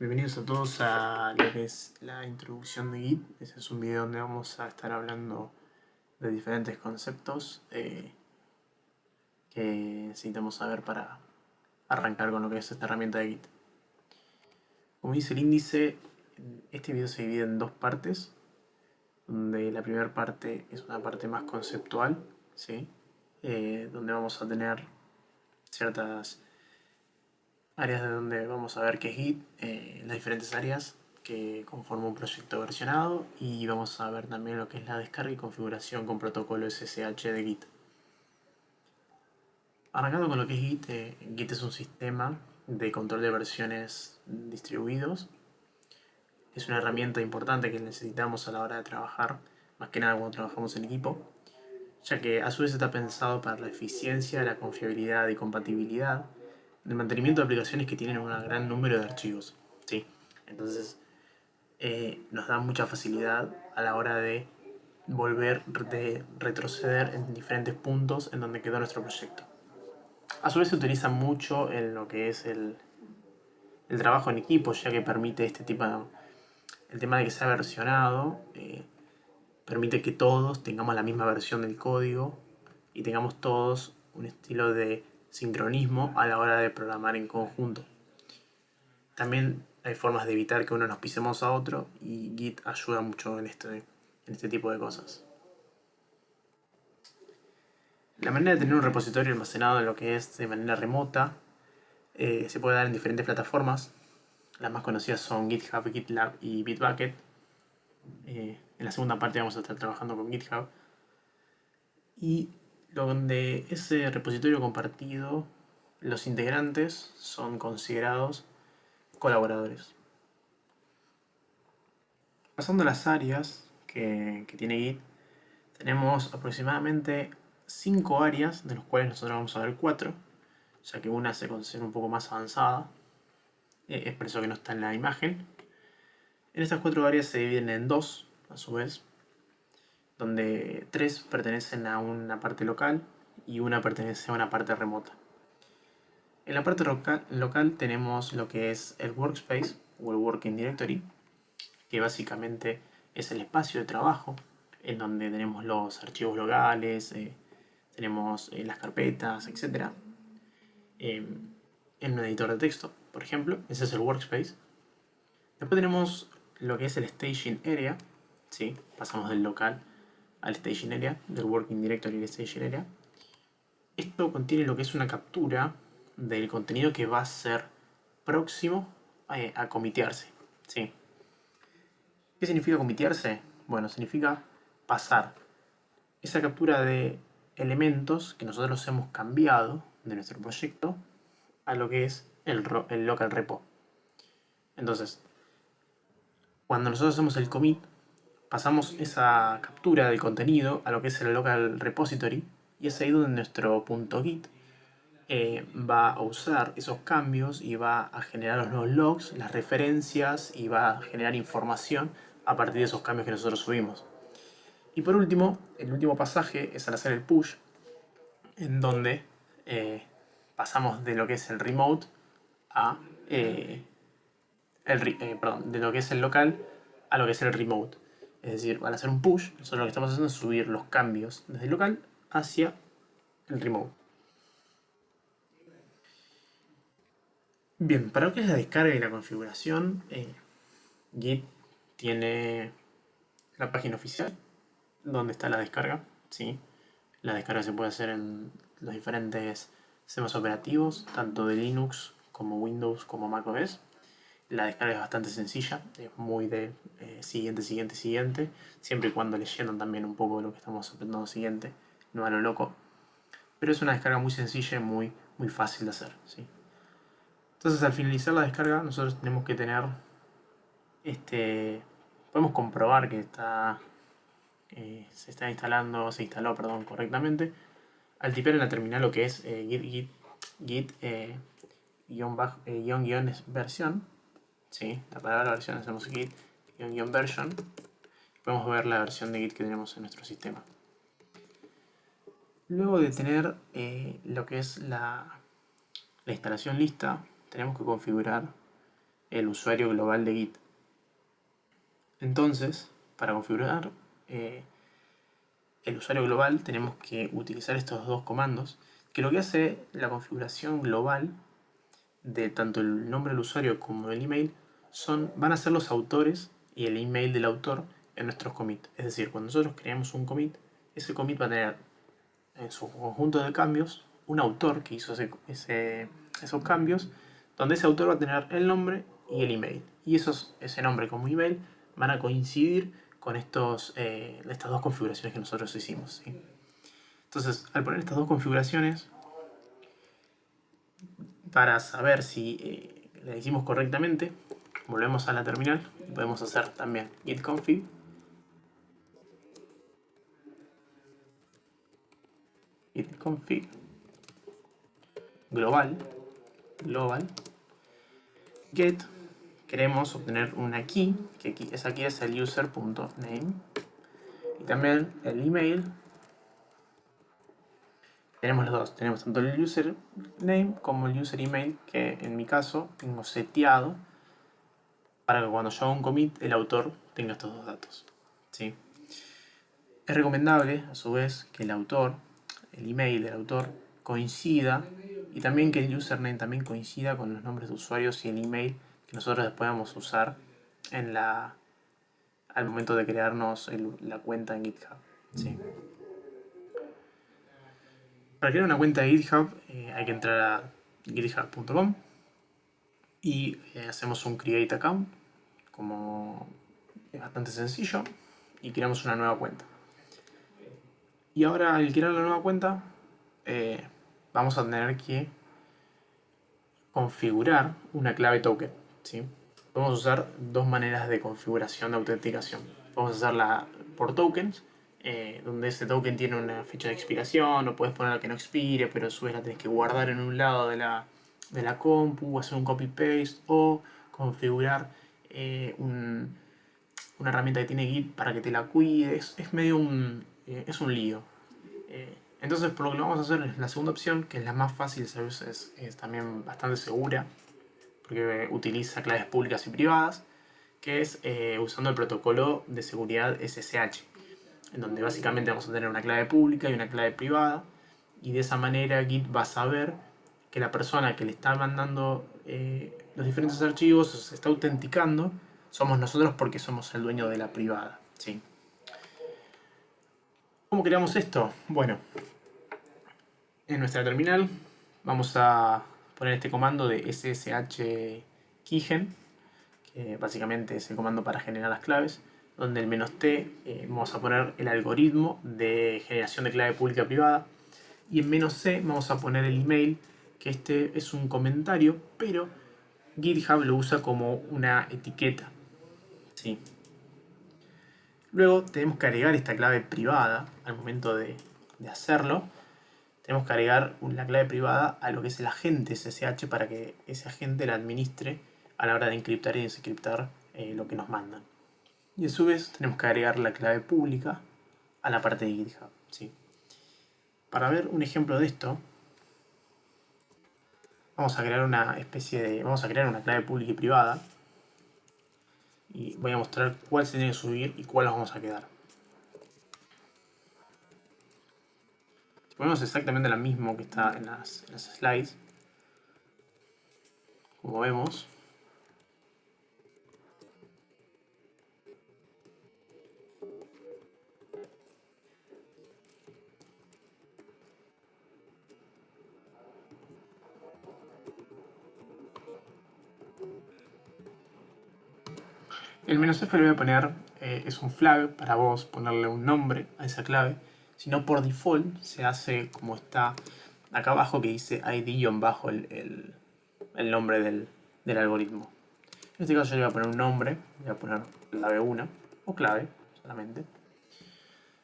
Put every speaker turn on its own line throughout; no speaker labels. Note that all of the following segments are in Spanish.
Bienvenidos a todos a lo que es la introducción de Git. Este es un video donde vamos a estar hablando de diferentes conceptos que necesitamos saber para arrancar con lo que es esta herramienta de Git. Como dice el índice, este video se divide en dos partes, donde la primera parte es una parte más conceptual, ¿sí? Donde vamos a tener ciertas áreas de donde vamos a ver qué es Git, las diferentes áreas que conforman un proyecto versionado, y vamos a ver también lo que es la descarga y configuración con protocolo SSH de Git. Arrancando con lo que es Git, Git es un sistema de control de versiones distribuidos. Es una herramienta importante que necesitamos a la hora de trabajar, más que nada cuando trabajamos en equipo, ya que a su vez está pensado para la eficiencia, la confiabilidad y compatibilidad del mantenimiento de aplicaciones que tienen un gran número de archivos, ¿sí? Entonces nos da mucha facilidad a la hora de retroceder en diferentes puntos en donde quedó nuestro proyecto. A su vez se utiliza mucho en lo que es el trabajo en equipo, ya que permite el tema de que sea versionado, permite que todos tengamos la misma versión del código y tengamos todos un estilo de sincronismo a la hora de programar en conjunto. También hay formas de evitar que uno nos pisemos a otro, y Git ayuda mucho en este tipo de cosas. La manera de tener un repositorio almacenado en lo que es de manera remota se puede dar en diferentes plataformas. Las más conocidas son GitHub, GitLab y Bitbucket. En la segunda parte vamos a estar trabajando con GitHub. Y donde ese repositorio compartido, los integrantes son considerados colaboradores. Pasando a las áreas que tiene Git, tenemos aproximadamente 5 áreas, de las cuales nosotros vamos a ver 4, ya que una se considera un poco más avanzada, es por eso que no está en la imagen. En estas 4 áreas se dividen en 2, a su vez, donde 3 pertenecen a una parte local y una pertenece a una parte remota. En la parte local tenemos lo que es el workspace o el working directory, que básicamente es el espacio de trabajo en donde tenemos los archivos locales, tenemos las carpetas, etc. En un editor de texto, por ejemplo, ese es el workspace. Después tenemos lo que es el staging area, ¿sí? Pasamos del local al staging area, del working directory al staging area. Esto contiene lo que es una captura del contenido que va a ser próximo a comitearse, ¿sí? ¿Qué significa comitearse? Bueno, significa pasar esa captura de elementos que nosotros hemos cambiado de nuestro proyecto a lo que es el local repo. Entonces, cuando nosotros hacemos el commit, pasamos esa captura del contenido a lo que es el local repository, y es ahí donde nuestro .git va a usar esos cambios y va a generar los nuevos logs, las referencias, y va a generar información a partir de esos cambios que nosotros subimos. Y por último, el último pasaje es al hacer el push, en donde pasamos de lo que es el remote a de lo que es el local a lo que es el remote. Es decir, al hacer un push, nosotros lo que estamos haciendo es subir los cambios desde el local hacia el remote. Bien, para lo que es la descarga y la configuración, Git tiene la página oficial donde está la descarga, ¿sí? La descarga se puede hacer en los diferentes sistemas operativos, tanto de Linux como Windows como macOS. La descarga es bastante sencilla, es muy de siguiente, siempre y cuando leyendo también un poco de lo que estamos aprendiendo siguiente, no a lo loco. Pero es una descarga muy sencilla y muy fácil de hacer, ¿sí? Entonces, al finalizar la descarga, nosotros tenemos que tener podemos comprobar que se instaló, correctamente, al tipear en la terminal lo que es git versión, ¿sí? La palabra versión, hacemos git version, podemos ver la versión de Git que tenemos en nuestro sistema. Luego de tener lo que es la instalación lista, tenemos que configurar el usuario global de Git. Entonces, para configurar el usuario global tenemos que utilizar estos dos comandos, que lo que hace la configuración global de tanto el nombre del usuario como el email van a ser los autores y el email del autor en nuestros commits. Es decir, cuando nosotros creamos un commit, ese commit va a tener en su conjunto de cambios un autor que hizo esos cambios, donde ese autor va a tener el nombre y el email. Y ese nombre como email van a coincidir con estas dos configuraciones que nosotros hicimos, ¿sí? Entonces, al poner estas dos configuraciones, para saber si la hicimos correctamente, volvemos a la terminal y podemos hacer también git config global get. Queremos obtener una key, que esa key es el user.name, y también el email. Tenemos los dos, tenemos tanto el username como el user email, que en mi caso tengo seteado para que cuando yo haga un commit el autor tenga estos dos datos, ¿sí? Es recomendable, a su vez, que el autor, el email del autor, coincida, y también que el username también coincida con los nombres de usuarios y el email que nosotros después vamos a usar al momento de crearnos la cuenta en GitHub, ¿sí? Para crear una cuenta de GitHub hay que entrar a github.com y hacemos un create account, como es bastante sencillo, y creamos una nueva cuenta. Y ahora al crear la nueva cuenta vamos a tener que configurar una clave token, ¿sí? Vamos a usar dos maneras de configuración de autenticación. Vamos a usarla por tokens, donde ese token tiene una fecha de expiración, o puedes poner que no expire, pero a su vez la tenés que guardar en un lado de la compu, o hacer un copy-paste, o configurar una herramienta que tiene Git para que te la cuide. Es medio es un lío. Entonces, por lo que lo vamos a hacer es la segunda opción, que es la más fácil, es también bastante segura, porque utiliza claves públicas y privadas, que es usando el protocolo de seguridad SSH, en donde básicamente vamos a tener una clave pública y una clave privada, y de esa manera Git va a saber que la persona que le está mandando los diferentes archivos se está autenticando, somos nosotros porque somos el dueño de la privada, ¿sí? ¿Cómo creamos esto? Bueno, en nuestra terminal vamos a poner este comando de ssh keygen, que básicamente es el comando para generar las claves, donde el "-t" vamos a poner el algoritmo de generación de clave pública privada, y en "-c" vamos a poner el email, que este es un comentario, pero GitHub lo usa como una etiqueta, ¿sí? Luego tenemos que agregar esta clave privada al momento de hacerlo. Tenemos que agregar la clave privada a lo que es el agente SSH para que ese agente la administre a la hora de encriptar y desencriptar lo que nos mandan. Y a su vez tenemos que agregar la clave pública a la parte de GitHub, ¿sí? Para ver un ejemplo de esto, vamos a crear una clave pública y privada, y voy a mostrar cuál se tiene que subir y cuál vamos a quedar. Si ponemos exactamente lo mismo que está en las slides, como vemos, el "-f" le voy a poner, es un flag para vos ponerle un nombre a esa clave. Si no, por default se hace como está acá abajo, que dice ID-el nombre del algoritmo. En este caso yo le voy a poner un nombre, voy a poner clave 1 o clave solamente.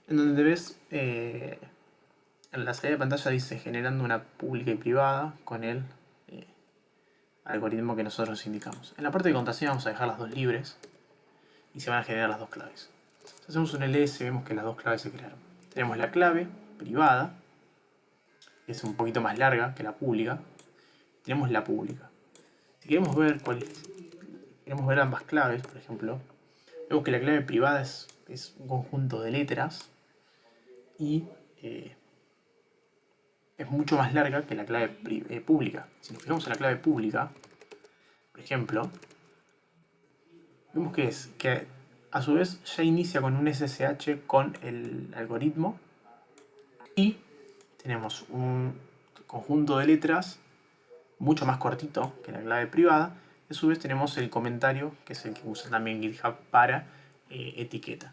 En donde ves, en la salida de pantalla dice generando una pública y privada con el algoritmo que nosotros indicamos. En la parte de contraseña vamos a dejar las dos libres y se van a generar las dos claves. Si hacemos un ls, vemos que las dos claves se crearon. Tenemos la clave privada, que es un poquito más larga que la pública. Tenemos la pública. Si queremos ver cuál es queremos ver ambas claves, por ejemplo, vemos que la clave privada es un conjunto de letras y es mucho más larga que la clave pública. Si nos fijamos en la clave pública, por ejemplo, vemos que a su vez ya inicia con un SSH con el algoritmo y tenemos un conjunto de letras mucho más cortito que la clave privada. Y a su vez tenemos el comentario, que es el que usa también GitHub para etiqueta.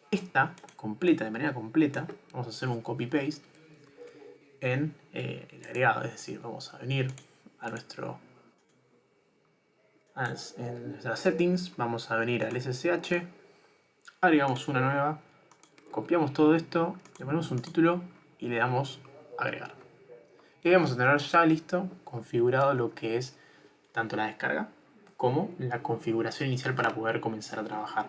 Esta completa, de manera completa, vamos a hacer un copy-paste en el agregado, es decir, vamos a venir a en nuestras settings, vamos a venir al SSH, agregamos una nueva, copiamos todo esto, le ponemos un título y le damos agregar. Y vamos a tener ya listo, configurado lo que es tanto la descarga como la configuración inicial para poder comenzar a trabajar.